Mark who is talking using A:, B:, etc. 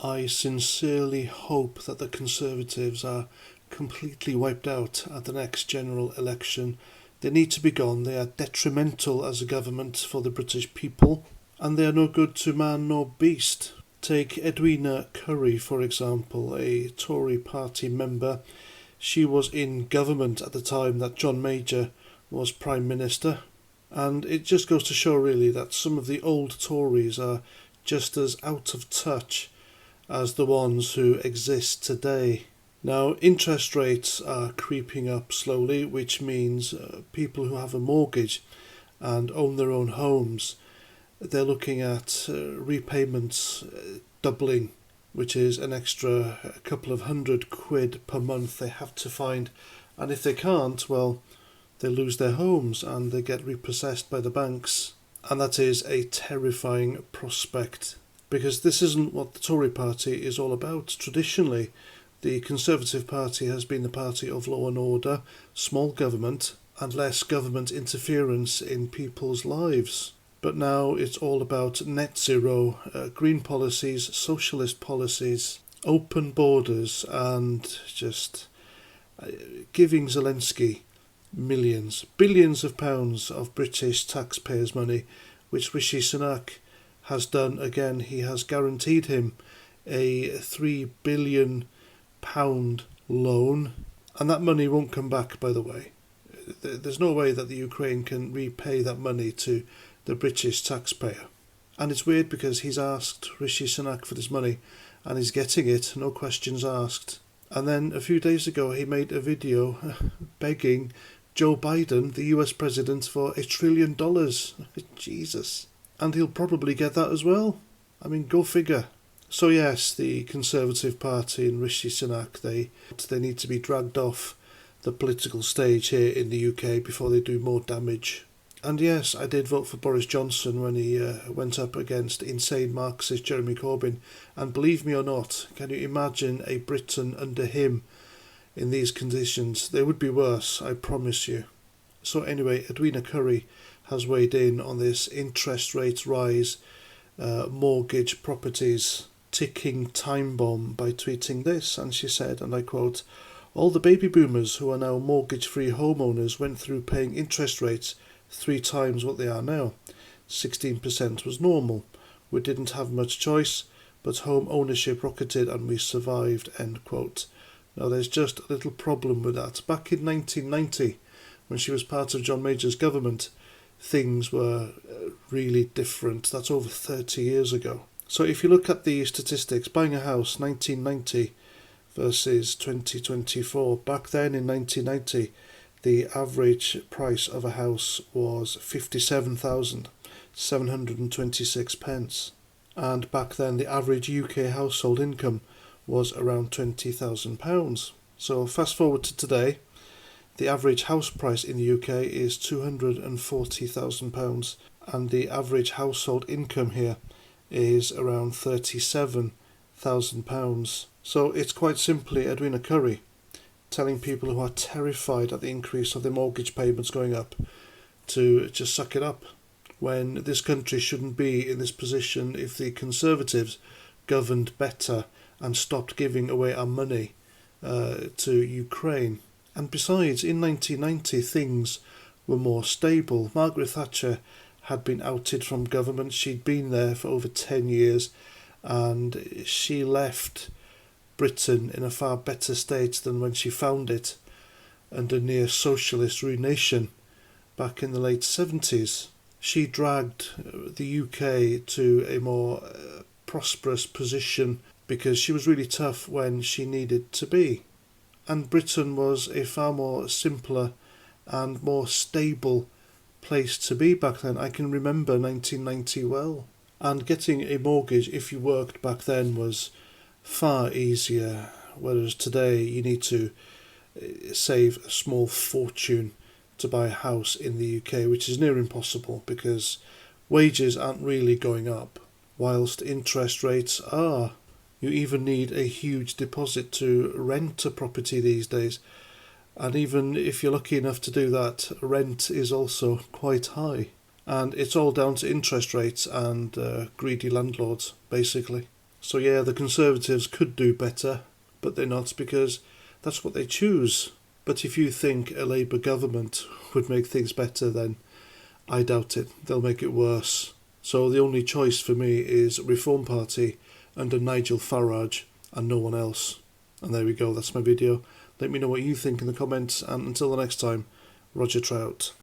A: I sincerely hope that the Conservatives are completely wiped out at the next general election. They need to be gone. They are detrimental as a government for the British people, and they are no good to man nor beast. Take Edwina Currie, for example, a Tory party member. She was in government at the time that John Major was Prime Minister, and it just goes to show really that some of the old Tories are just as out of touch as the ones who exist today. Now, interest rates are creeping up slowly, which means people who have a mortgage and own their own homes, they're looking at repayments doubling, which is an extra couple of £100 per month they have to find. And if they can't, well, they lose their homes and they get repossessed by the banks. And that is a terrifying prospect, because this isn't what the Tory party is all about. Traditionally, the Conservative Party has been the party of law and order, small government, and less government interference in people's lives. But now it's all about net zero, green policies, socialist policies, open borders, and just giving Zelensky millions, billions of pounds of British taxpayers' money, which Rishi Sunak has done again. He has guaranteed him a £3 billion loan, and that money won't come back, by the way. There's no way that the Ukraine can repay that money to the British taxpayer. And it's weird because he's asked Rishi Sunak for this money and he's getting it, no questions asked. And then a few days ago he made a video begging Joe Biden, the US president, for $1 trillion. Jesus. And he'll probably get that as well. I mean, go figure. So yes, the Conservative Party and Rishi Sunak, they need to be dragged off the political stage here in the UK before they do more damage. And yes, I did vote for Boris Johnson when he went up against insane Marxist Jeremy Corbyn. And believe me or not, can you imagine a Britain under him in these conditions? They would be worse, I promise you. So anyway, Edwina Currie has weighed in on this interest rate rise, mortgage properties ticking time bomb by tweeting this, and she said, and I quote, "All the baby boomers who are now mortgage-free homeowners went through paying interest rates 3 times what they are now. 16% was normal. We didn't have much choice, but home ownership rocketed and we survived," end quote. Now there's just a little problem with that. Back in 1990, when she was part of John Major's government, things were really different. That's over 30 years ago. So if you look at the statistics, buying a house 1990 versus 2024, back then in 1990, the average price of a house was 57,726 pence. And back then the average UK household income was around £20,000. So fast forward to today, the average house price in the UK is £240,000 and the average household income here is around £37,000. So it's quite simply Edwina Currie telling people who are terrified at the increase of their mortgage payments going up to just suck it up, when this country shouldn't be in this position if the Conservatives governed better and stopped giving away our money to Ukraine. And besides, in 1990 things were more stable. Margaret Thatcher had been outed from government. She'd been there for over 10 years and she left Britain in a far better state than when she found it under near socialist ruination back in the late 70s. She dragged the UK to a more prosperous position because she was really tough when she needed to be. And Britain was a far more simpler and more stable place to be back then. I can remember 1990 well. And getting a mortgage, if you worked back then, was far easier, whereas today you need to save a small fortune to buy a house in the UK, which is near impossible because wages aren't really going up, whilst interest rates are. You even need a huge deposit to rent a property these days, and even if you're lucky enough to do that, rent is also quite high. And it's all down to interest rates and greedy landlords, basically. So yeah, the Conservatives could do better, but they're not because that's what they choose. But if you think a Labour government would make things better, then I doubt it. They'll make it worse. So the only choice for me is Reform Party under Nigel Farage and no one else. And there we go, that's my video. Let me know what you think in the comments, and until the next time, Roger Trout.